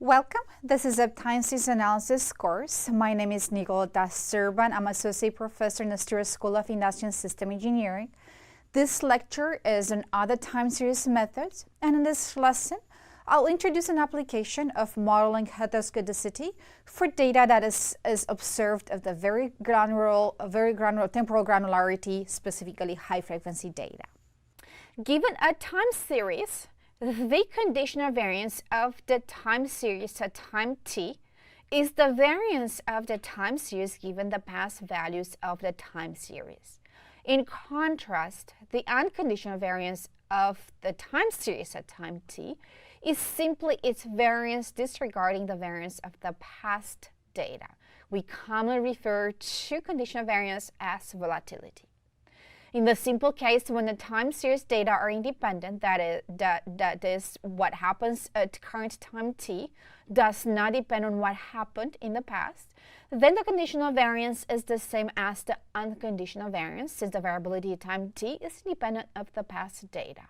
Welcome. This is a time series analysis course. My name is Nicoleta Serban. I'm Associate Professor in the Stewart School of Industry and System Engineering. This lecture is on other time series methods, and in this lesson, I'll introduce an application of modeling heteroscedasticity for data that is observed of the very granular temporal granularity, specifically high-frequency data. Given a time series, the conditional variance of the time series at time t is the variance of the time series given the past values of the time series. In contrast, the unconditional variance of the time series at time t is simply its variance disregarding the variance of the past data. We commonly refer to conditional variance as volatility. In the simple case, when the time series data are independent, that is what happens at current time t, does not depend on what happened in the past, then the conditional variance is the same as the unconditional variance, since the variability at time t is independent of the past data.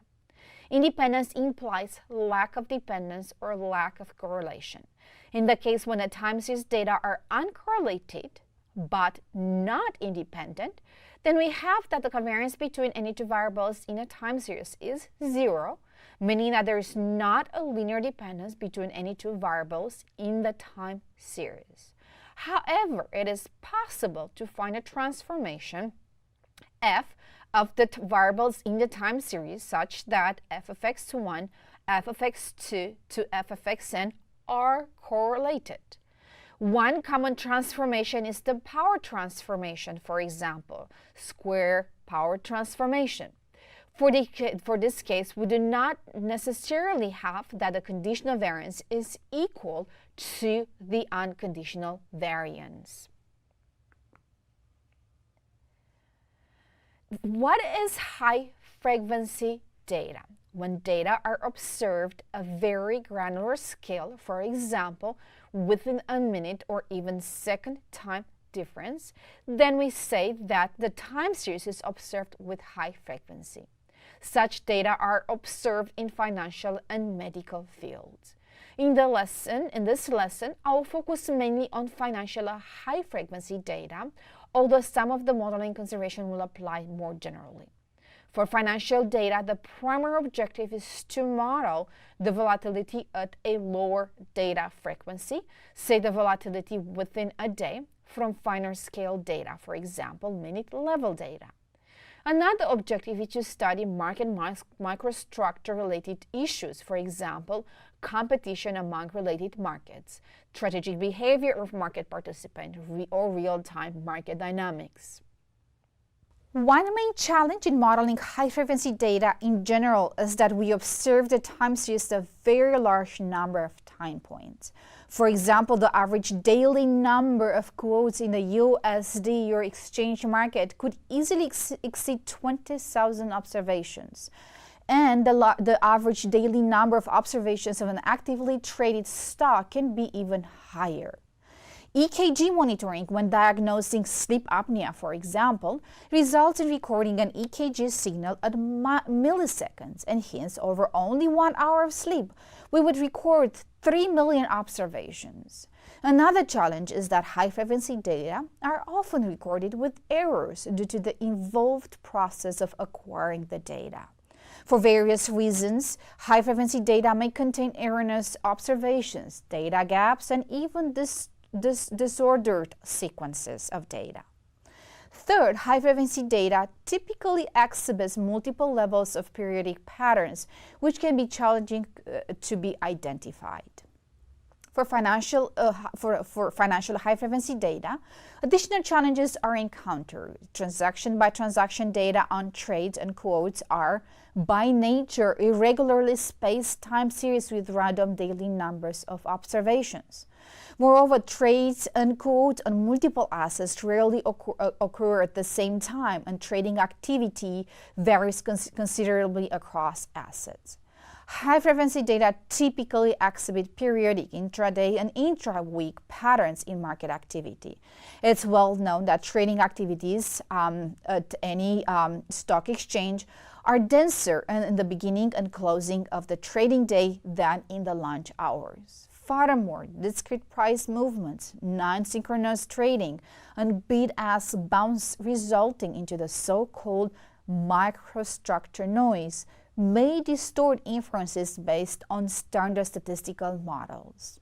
Independence implies lack of dependence or lack of correlation. In the case when the time series data are uncorrelated but not independent, then we have that the covariance between any two variables in a time series is 0, meaning that there is not a linear dependence between any two variables in the time series. However, it is possible to find a transformation f of the variables in the time series such that f of x1, f of x2 to f of xn are correlated. One common transformation is the power transformation, for example, square power transformation. For this case, we do not necessarily have that the conditional variance is equal to the unconditional variance. What is high-frequency data? When data are observed at a very granular scale, for example, within a minute or even second time difference, then we say that the time series is observed with high frequency. Such data are observed in financial and medical fields. In this lesson, I will focus mainly on financial high-frequency data, although some of the modeling consideration will apply more generally. For financial data, the primary objective is to model the volatility at a lower data frequency, say the volatility within a day, from finer scale data, for example, minute level data. Another objective is to study market microstructure related issues, for example, competition among related markets, strategic behavior of market participants, or real-time market dynamics. One main challenge in modeling high-frequency data in general is that we observe the time series at a very large number of time points. For example, the average daily number of quotes in the USD or exchange market could easily exceed 20,000 observations. And the average daily number of observations of an actively traded stock can be even higher. EKG monitoring when diagnosing sleep apnea, for example, results in recording an EKG signal at milliseconds, and hence over only 1 hour of sleep, we would record 3 million observations. Another challenge is that high-frequency data are often recorded with errors due to the involved process of acquiring the data. For various reasons, high-frequency data may contain erroneous observations, data gaps, and even disordered sequences of data. Third, high-frequency data typically exhibits multiple levels of periodic patterns, which can be challenging to be identified. For financial high-frequency data, additional challenges are encountered. Transaction-by-transaction data on trades and quotes are, by nature, irregularly spaced time series with random daily numbers of observations. Moreover, trades and quotes on multiple assets rarely occur at the same time, and trading activity varies considerably across assets. High-frequency data typically exhibit periodic intraday and intra-week patterns in market activity. It's well known that trading activities at any stock exchange are denser in the beginning and closing of the trading day than in the lunch hours. Furthermore, discrete price movements, non-synchronous trading, and bid-ask bounce resulting into the so-called microstructure noise may distort inferences based on standard statistical models.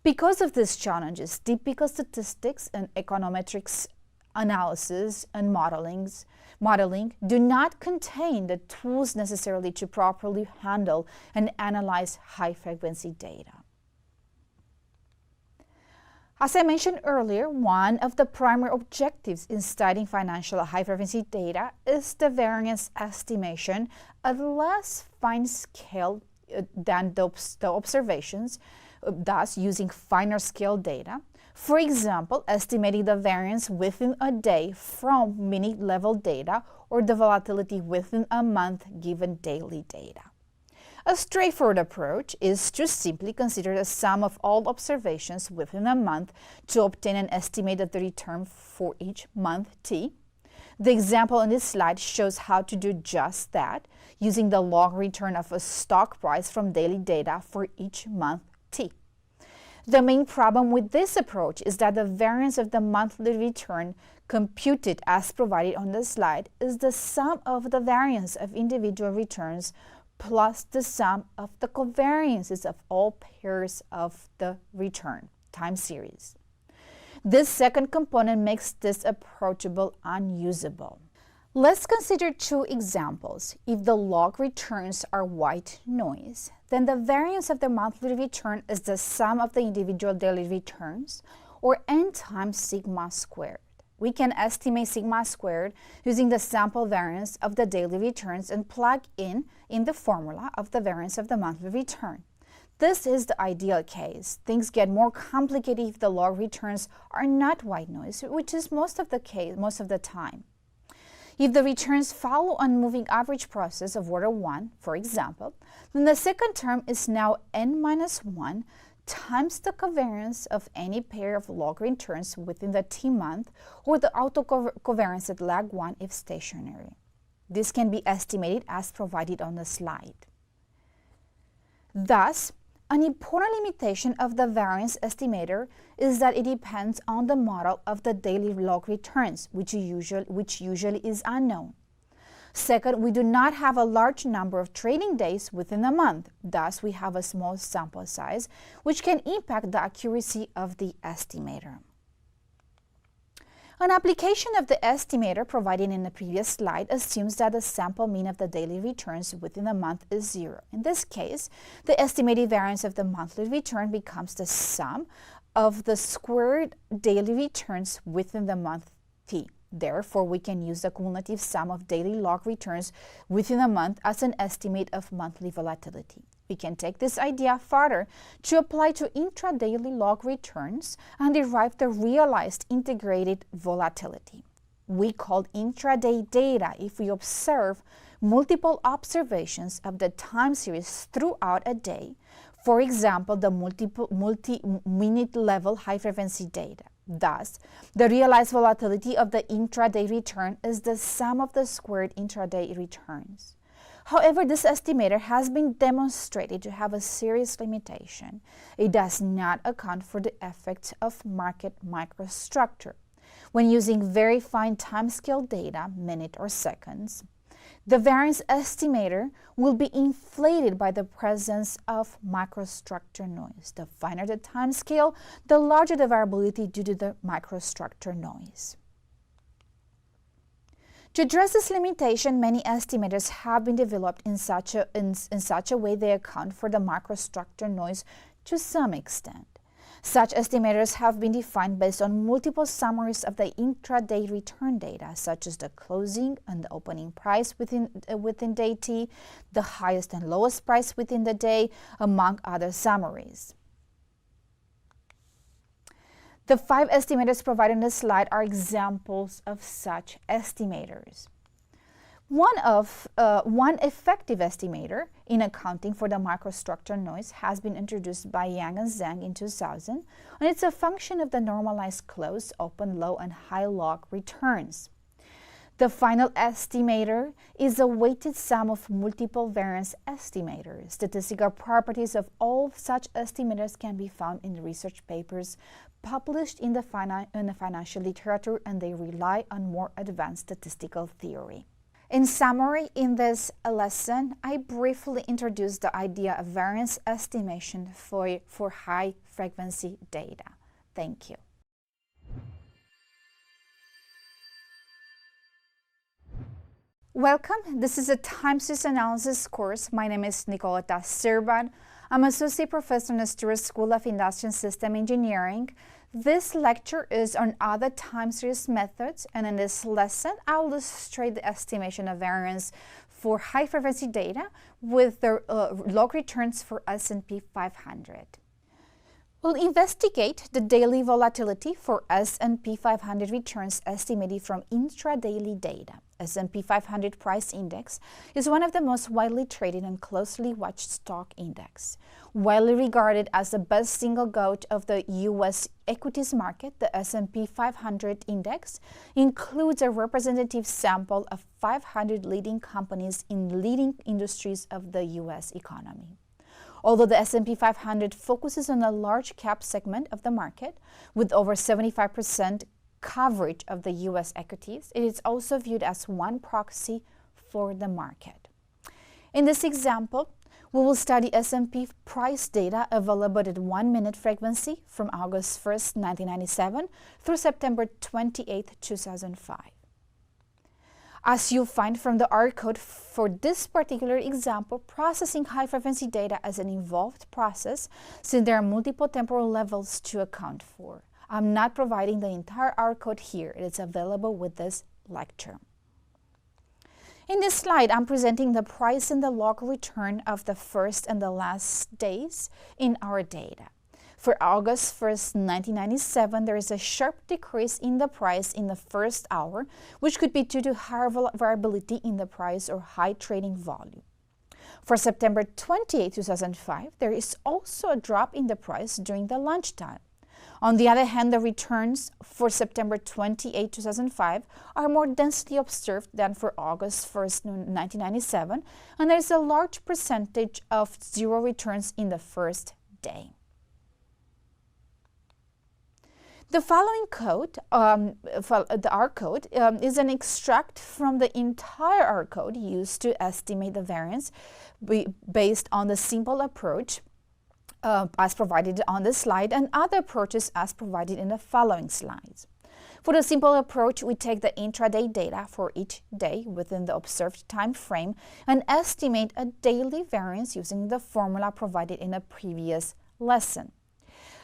Because of these challenges, typical statistics and econometrics analysis and modeling do not contain the tools necessarily to properly handle and analyze high-frequency data. As I mentioned earlier, one of the primary objectives in studying financial high-frequency data is the variance estimation at a less fine scale than the observations, thus using finer scale data. For example, estimating the variance within a day from minute-level data or the volatility within a month given daily data. A straightforward approach is to simply consider the sum of all observations within a month to obtain an estimate of the return for each month t. The example on this slide shows how to do just that, using the log return of a stock price from daily data for each month t. The main problem with this approach is that the variance of the monthly return computed as provided on the slide is the sum of the variance of individual returns plus the sum of the covariances of all pairs of the return time series. This second component makes this approachable unusable. Let's consider two examples. If the log returns are white noise, then the variance of the monthly return is the sum of the individual daily returns, or n times sigma squared. We can estimate sigma squared using the sample variance of the daily returns and plug in the formula of the variance of the monthly return. This is the ideal case. Things get more complicated if the log returns are not white noise, which is most of the time. If the returns follow a moving average process of order 1, for example, then the second term is now n minus 1 times the covariance of any pair of log returns within the t month, or the autocovariance at lag 1 if stationary. This can be estimated as provided on the slide. Thus, an important limitation of the variance estimator is that it depends on the model of the daily log returns, which usually is unknown. Second, we do not have a large number of trading days within a month. Thus, we have a small sample size, which can impact the accuracy of the estimator. An application of the estimator provided in the previous slide assumes that the sample mean of the daily returns within a month is 0. In this case, the estimated variance of the monthly return becomes the sum of the squared daily returns within the month t. Therefore, we can use the cumulative sum of daily log returns within a month as an estimate of monthly volatility. We can take this idea further to apply to intradaily log returns and derive the realized integrated volatility. We call intraday data if we observe multiple observations of the time series throughout a day, for example, the multi-minute level high-frequency data. Thus, the realized volatility of the intraday return is the sum of the squared intraday returns. However, this estimator has been demonstrated to have a serious limitation. It does not account for the effects of market microstructure. When using very fine timescale data, minute or seconds, the variance estimator will be inflated by the presence of microstructure noise. The finer the timescale, the larger the variability due to the microstructure noise. To address this limitation, many estimators have been developed in such a way they account for the microstructure noise to some extent. Such estimators have been defined based on multiple summaries of the intraday return data, such as the closing and the opening price within day t, the highest and lowest price within the day, among other summaries. The 5 estimators provided in this slide are examples of such estimators. One effective estimator in accounting for the microstructure noise has been introduced by Yang and Zhang in 2000, and it's a function of the normalized close, open, low, and high log returns. The final estimator is a weighted sum of multiple variance estimators. Statistical properties of all such estimators can be found in research papers published in the financial literature, and they rely on more advanced statistical theory. In summary, in this lesson, I briefly introduced the idea of variance estimation for high-frequency data. Thank you. Welcome. This is a time series analysis course. My name is Nicoleta Serban. I'm Associate Professor in the Stewart School of Industry and System Engineering. This lecture is on other time series methods, and in this lesson, I'll illustrate the estimation of variance for high-frequency data with the log returns for S&P 500. We'll investigate the daily volatility for S&P 500 returns estimated from intradaily data. S&P 500 price index is one of the most widely traded and closely watched stock index. Widely regarded as the best single GOAT of the U.S. equities market, the S&P 500 index includes a representative sample of 500 leading companies in leading industries of the U.S. economy. Although the S&P 500 focuses on a large cap segment of the market with over 75% coverage of the U.S. equities, it is also viewed as one proxy for the market. In this example, we will study S&P price data available at 1-minute frequency from August 1st, 1997 through September 28th, 2005. As you'll find from the R code for this particular example, processing high-frequency data is an involved process since there are multiple temporal levels to account for. I'm not providing the entire R code here. It is available with this lecture. In this slide, I'm presenting the price and the log return of the first and the last days in our data. For August 1st, 1997, there is a sharp decrease in the price in the first hour, which could be due to higher variability in the price or high trading volume. For September 28, 2005, there is also a drop in the price during the lunchtime. On the other hand, the returns for September 28, 2005 are more densely observed than for August 1st, 1997, and there is a large percentage of zero returns in the first day. The following code, the R code, is an extract from the entire R code used to estimate the variance based on the simple approach as provided on this slide and other approaches as provided in the following slides. For the simple approach, we take the intraday data for each day within the observed time frame and estimate a daily variance using the formula provided in a previous lesson.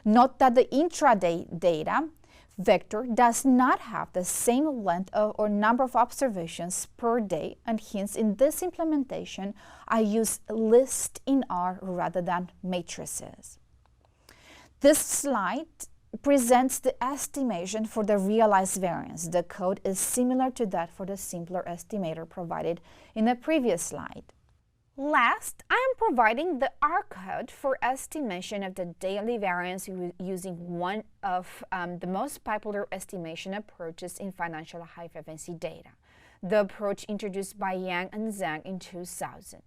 Note that the intraday data vector does not have the same length or number of observations per day, and hence in this implementation I use lists in R rather than matrices. This slide presents the estimation for the realized variance. The code is similar to that for the simpler estimator provided in the previous slide. Last, I am providing the R code for estimation of the daily variance using one of the most popular estimation approaches in financial high-frequency data, the approach introduced by Yang and Zhang in 2000.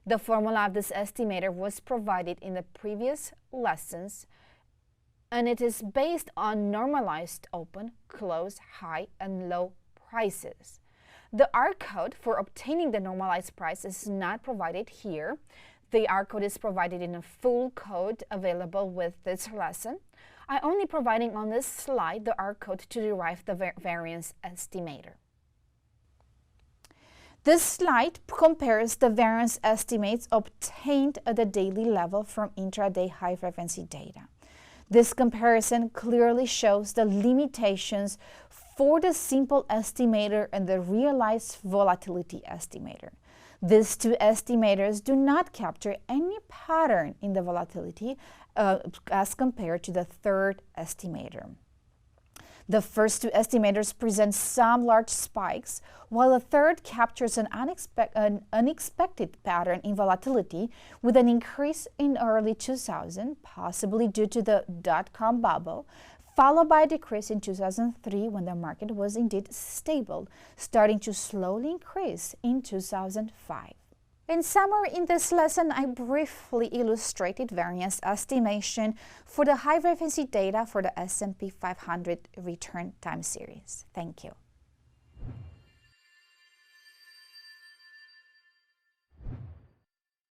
The formula of this estimator was provided in the previous lessons, and it is based on normalized open, close, high, and low prices. The R code for obtaining the normalized price is not provided here. The R code is provided in a full code available with this lesson. I'm only providing on this slide the R code to derive the variance estimator. This slide compares the variance estimates obtained at the daily level from intraday high-frequency data. This comparison clearly shows the limitations for the simple estimator and the realized volatility estimator. These two estimators do not capture any pattern in the volatility as compared to the third estimator. The first two estimators present some large spikes, while the third captures an unexpected pattern in volatility with an increase in early 2000, possibly due to the dot-com bubble, followed by a decrease in 2003 when the market was indeed stable, starting to slowly increase in 2005. In summary, in this lesson, I briefly illustrated variance estimation for the high frequency data for the S&P 500 return time series. Thank you.